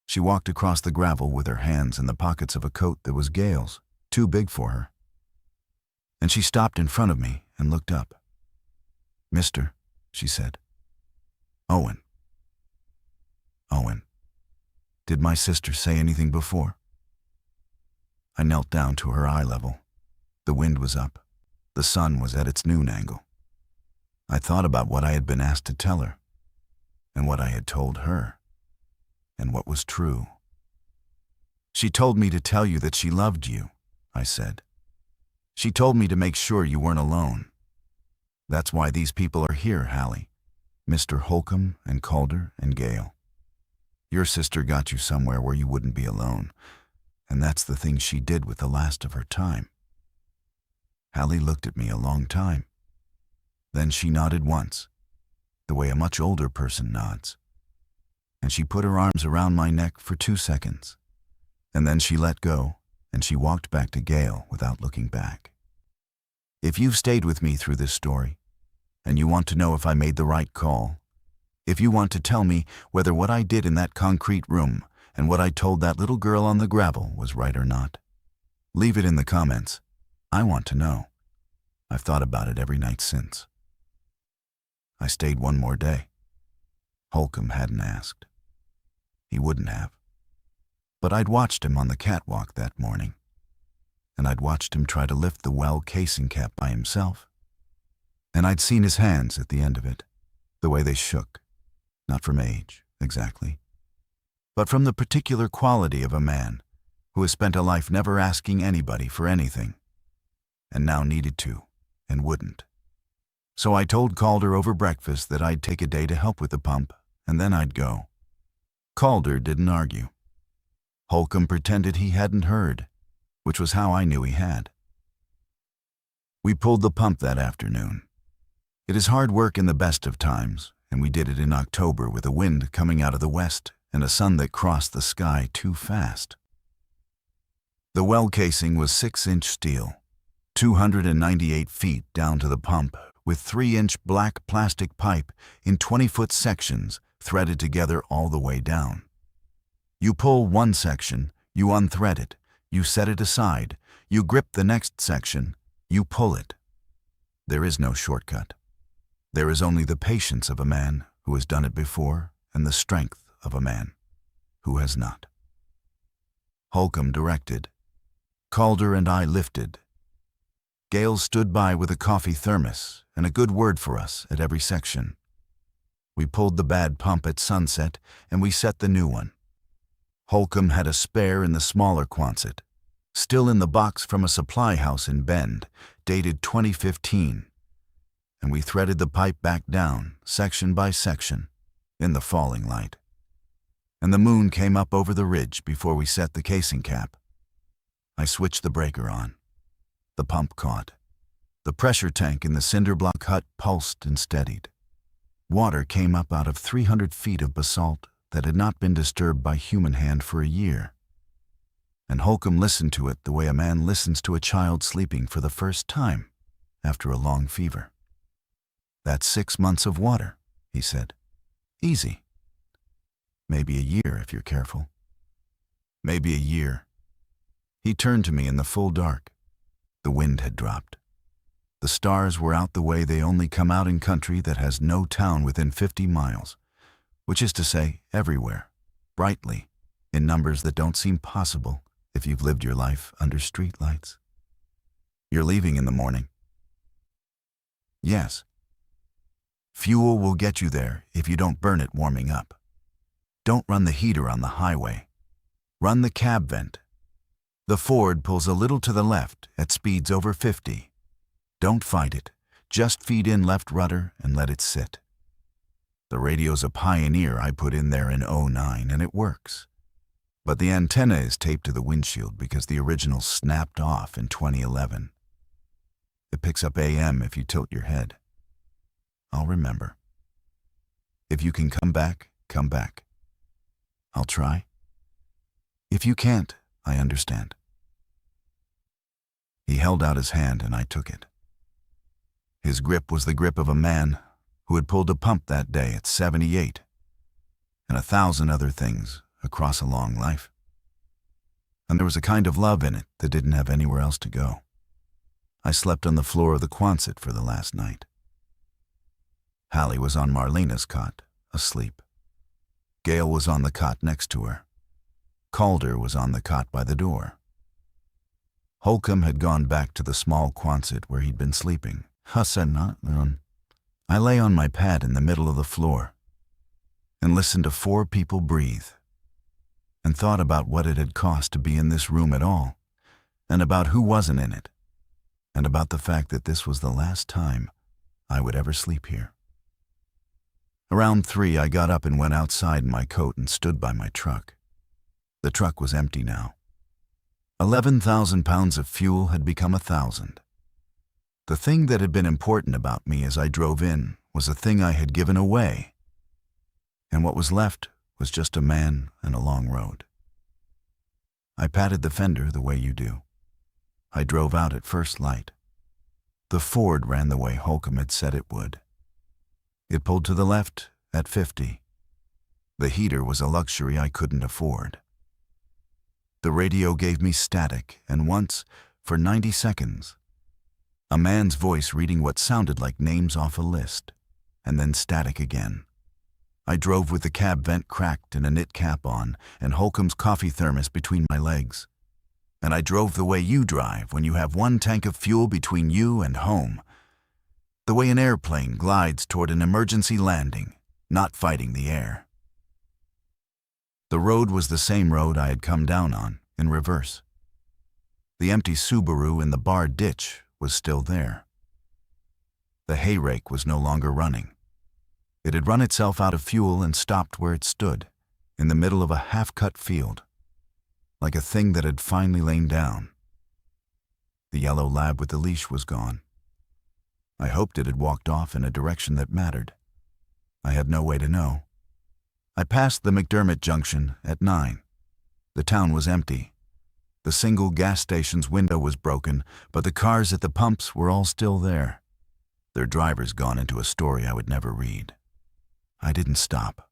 She walked across the gravel with her hands in the pockets of a coat that was Gail's too big for her. And she stopped in front of me and looked up. "Mister," she said. "Owen." "Owen. Did my sister say anything before?" I knelt down to her eye level. The wind was up. The sun was at its noon angle. I thought about what I had been asked to tell her, and what I had told her, and what was true. "She told me to tell you that she loved you," I said. "She told me to make sure you weren't alone. That's why these people are here, Hallie. Mr. Hulcom and Calder and Gale. Your sister got you somewhere where you wouldn't be alone, and that's the thing she did with the last of her time." Hallie looked at me a long time. Then she nodded once, the way a much older person nods. And she put her arms around my neck for 2 seconds. And then she let go, and she walked back to Gale without looking back. If you've stayed with me through this story, and you want to know if I made the right call, if you want to tell me whether what I did in that concrete room and what I told that little girl on the gravel was right or not, leave it in the comments. I want to know. I've thought about it every night since. I stayed one more day. Hulcom hadn't asked. He wouldn't have. But I'd watched him on the catwalk that morning, and I'd watched him try to lift the well casing cap by himself. And I'd seen his hands at the end of it, the way they shook, not from age, exactly, but from the particular quality of a man who has spent a life never asking anybody for anything, and now needed to, and wouldn't. So I told Calder over breakfast that I'd take a day to help with the pump, and then I'd go. Calder didn't argue. Hulcom pretended he hadn't heard, which was how I knew he had. We pulled the pump that afternoon. It is hard work in the best of times, and we did it in October with a wind coming out of the west and a sun that crossed the sky too fast. The well casing was 6-inch steel, 298 feet down to the pump, with 3-inch black plastic pipe in 20-foot sections threaded together all the way down. You pull one section, you unthread it, you set it aside, you grip the next section, you pull it. There is no shortcut. There is only the patience of a man who has done it before and the strength of a man who has not. Hulcom directed. Calder and I lifted. Gale stood by with a coffee thermos and a good word for us at every section. We pulled the bad pump at sunset and we set the new one. Hulcom had a spare in the smaller Quonset, still in the box from a supply house in Bend, dated 2015. And we threaded the pipe back down, section by section, in the falling light. And the moon came up over the ridge before we set the casing cap. I switched the breaker on. The pump caught. The pressure tank in the cinder block hut pulsed and steadied. Water came up out of 300 feet of basalt that had not been disturbed by human hand for a year. And Hulcom listened to it the way a man listens to a child sleeping for the first time after a long fever. "That's 6 months of water," he said. "Easy. Maybe a year if you're careful. Maybe a year." He turned to me in the full dark. The wind had dropped. The stars were out the way they only come out in country that has no town within 50 miles, which is to say, everywhere, brightly, in numbers that don't seem possible if you've lived your life under street lights. "You're leaving in the morning?" "Yes. Fuel will get you there if you don't burn it warming up. Don't run the heater on the highway. Run the cab vent. The Ford pulls a little to the left at speeds over 50. Don't fight it. Just feed in left rudder and let it sit. The radio's a Pioneer I put in there in '09 and it works. But the antenna is taped to the windshield because the original snapped off in 2011. It picks up AM if you tilt your head. I'll remember. If you can come back, come back. I'll try. If you can't, I understand." He held out his hand and I took it. His grip was the grip of a man who had pulled a pump that day at 78, and 1,000 other things across a long life. and there was a kind of love in it that didn't have anywhere else to go. I slept on the floor of the Quonset for the last night. Hallie was on Marlena's cot, asleep. Gail was on the cot next to her. Calder was on the cot by the door. Hulcom had gone back to the small Quonset where he'd been sleeping. I lay on my pad in the middle of the floor and listened to 4 people breathe, and thought about what it had cost to be in this room at all, and about who wasn't in it, and about the fact that this was the last time I would ever sleep here. Around 3, I got up and went outside in my coat and stood by my truck. The truck was empty now. 11,000 pounds of fuel had become 1,000. The thing that had been important about me as I drove in was a thing I had given away, and what was left was just a man and a long road. I patted the fender the way you do. I drove out at first light. The Ford ran the way Hulcom had said it would. It pulled to the left at 50. The heater was a luxury I couldn't afford. The radio gave me static, and once, for 90 seconds, a man's voice reading what sounded like names off a list, and then static again. I drove with the cab vent cracked and a knit cap on, and Hulcom's coffee thermos between my legs. And I drove the way you drive when you have 1 tank of fuel between you and home. The way an airplane glides toward an emergency landing, not fighting the air. The road was the same road I had come down on, in reverse. The empty Subaru in the bar ditch was still there. The hay rake was no longer running. It had run itself out of fuel and stopped where it stood, in the middle of a half-cut field, like a thing that had finally lain down. The yellow lab with the leash was gone. I hoped it had walked off in a direction that mattered. I had no way to know. I passed the McDermott Junction at 9. The town was empty. The single gas station's window was broken, but the cars at the pumps were all still there, their drivers gone into a story I would never read. I didn't stop.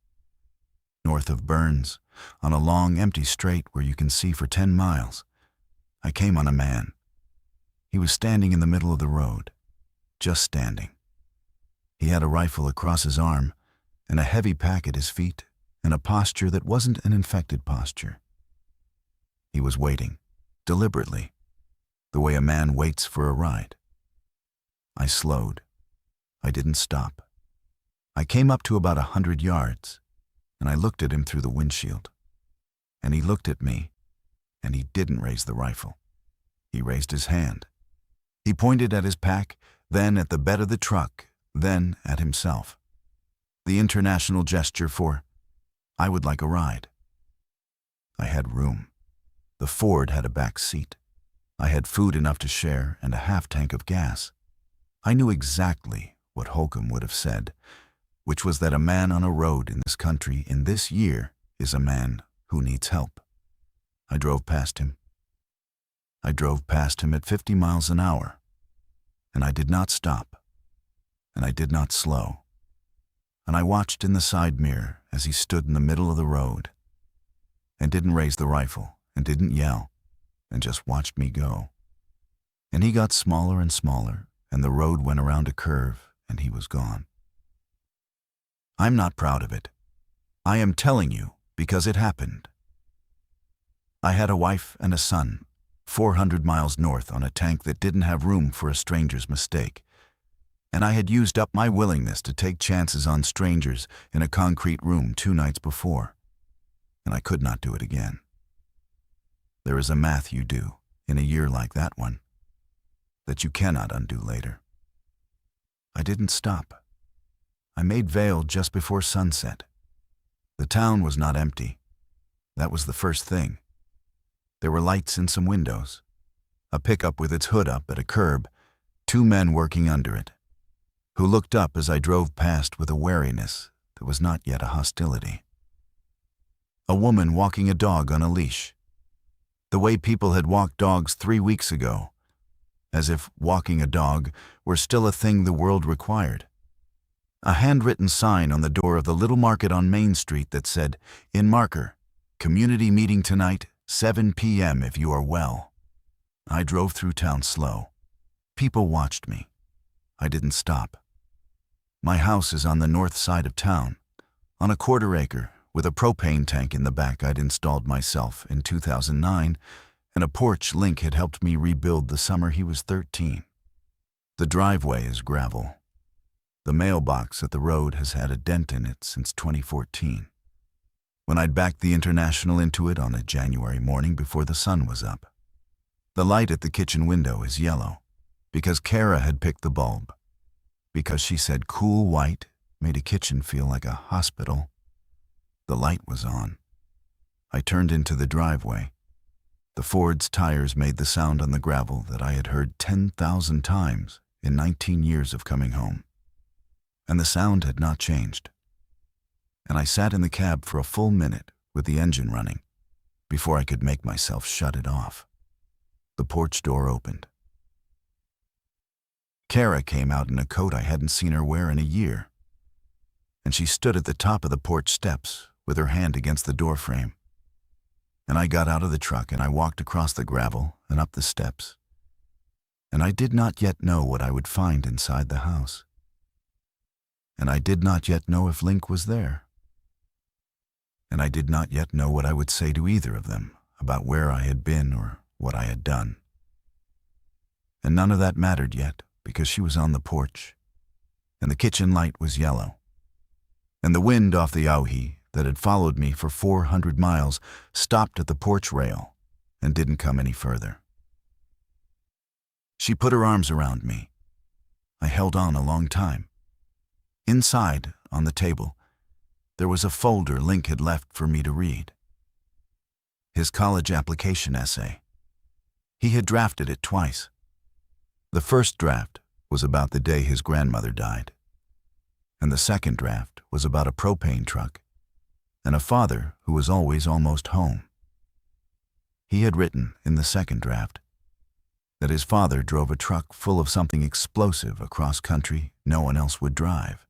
North of Burns, on a long, empty straight where you can see for 10 miles, I came on a man. He was standing in the middle of the road, just standing. He had a rifle across his arm and a heavy pack at his feet and a posture that wasn't an infected posture. He was waiting, deliberately, the way a man waits for a ride. I slowed. I didn't stop. I came up to about 100 yards, and I looked at him through the windshield. And he looked at me, and he didn't raise the rifle. He raised his hand. He pointed at his pack, then at the bed of the truck, then at himself. The international gesture for, I would like a ride. I had room. The Ford had a back seat. I had food enough to share and a half tank of gas. I knew exactly what Hulcom would have said, which was that a man on a road in this country in this year is a man who needs help. I drove past him. I drove past him at 50 miles an hour, and I did not stop, and I did not slow, and I watched in the side mirror as he stood in the middle of the road, and didn't raise the rifle, and didn't yell, and just watched me go. And he got smaller and smaller, and the road went around a curve, and he was gone. I'm not proud of it. I am telling you because it happened. I had a wife and a son, 400 miles north on a tank that didn't have room for a stranger's mistake, and I had used up my willingness to take chances on strangers in a concrete room 2 nights before, and I could not do it again. There is a math you do in a year like that one that you cannot undo later. I didn't stop. I made Vale just before sunset. The town was not empty. That was the first thing. There were lights in some windows, a pickup with its hood up at a curb, 2 men working under it, who looked up as I drove past with a wariness that was not yet a hostility. A woman walking a dog on a leash, the way people had walked dogs 3 weeks ago, as if walking a dog were still a thing the world required. A handwritten sign on the door of the little market on Main Street that said, in marker, community meeting tonight 7 p.m. if you are well. I drove through town slow. People watched me. I didn't stop. My house is on the north side of town, on a quarter-acre, with a propane tank in the back I'd installed myself in 2009, and a porch Link had helped me rebuild the summer he was 13. The driveway is gravel. The mailbox at the road has had a dent in it since 2014, when I'd backed the International into it on a January morning before the sun was up. The light at the kitchen window is yellow, because Kara had picked the bulb, because she said cool white made a kitchen feel like a hospital. The light was on. I turned into the driveway. The Ford's tires made the sound on the gravel that I had heard 10,000 times in 19 years of coming home. And the sound had not changed. And I sat in the cab for a full minute with the engine running before I could make myself shut it off. The porch door opened. Kara came out in a coat I hadn't seen her wear in a year, and she stood at the top of the porch steps with her hand against the door frame. And I got out of the truck and I walked across the gravel and up the steps, and I did not yet know what I would find inside the house. And I did not yet know if Link was there. And I did not yet know what I would say to either of them about where I had been or what I had done. And none of that mattered yet, because she was on the porch, and the kitchen light was yellow, and the wind off the Auhi that had followed me for 400 miles stopped at the porch rail and didn't come any further. She put her arms around me. I held on a long time. Inside, on the table, there was a folder Link had left for me to read. His college application essay. He had drafted it twice. The first draft was about the day his grandmother died, and the second draft was about a propane truck and a father who was always almost home. He had written in the second draft that his father drove a truck full of something explosive across country no one else would drive,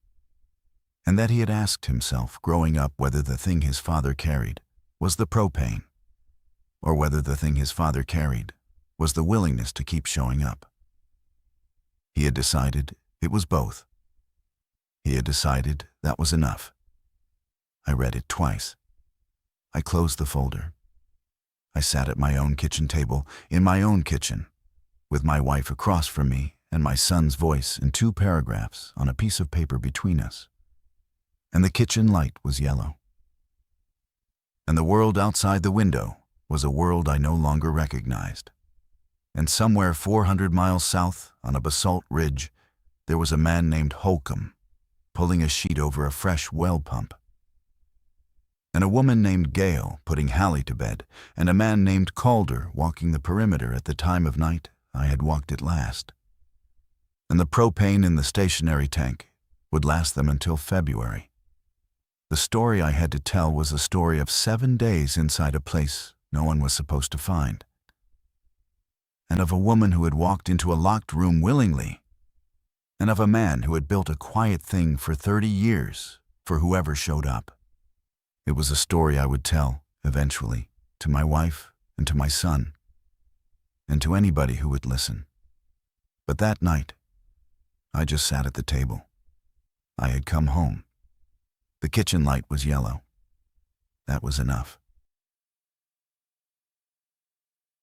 and that he had asked himself growing up whether the thing his father carried was the propane, or whether the thing his father carried was the willingness to keep showing up. He had decided it was both. He had decided that was enough. I read it twice. I closed the folder. I sat at my own kitchen table, in my own kitchen, with my wife across from me and my son's voice in 2 paragraphs on a piece of paper between us. And the kitchen light was yellow. And the world outside the window was a world I no longer recognized. And somewhere 400 miles south, on a basalt ridge, there was a man named Hulcom, pulling a sheet over a fresh well pump. And a woman named Gale putting Hallie to bed, and a man named Calder walking the perimeter at the time of night I had walked it last. And the propane in the stationary tank would last them until February. The story I had to tell was a story of 7 days inside a place no one was supposed to find, and of a woman who had walked into a locked room willingly, and of a man who had built a quiet thing for 30 years for whoever showed up. It was a story I would tell, eventually, to my wife and to my son, and to anybody who would listen. But that night, I just sat at the table. I had come home. The kitchen light was yellow. That was enough.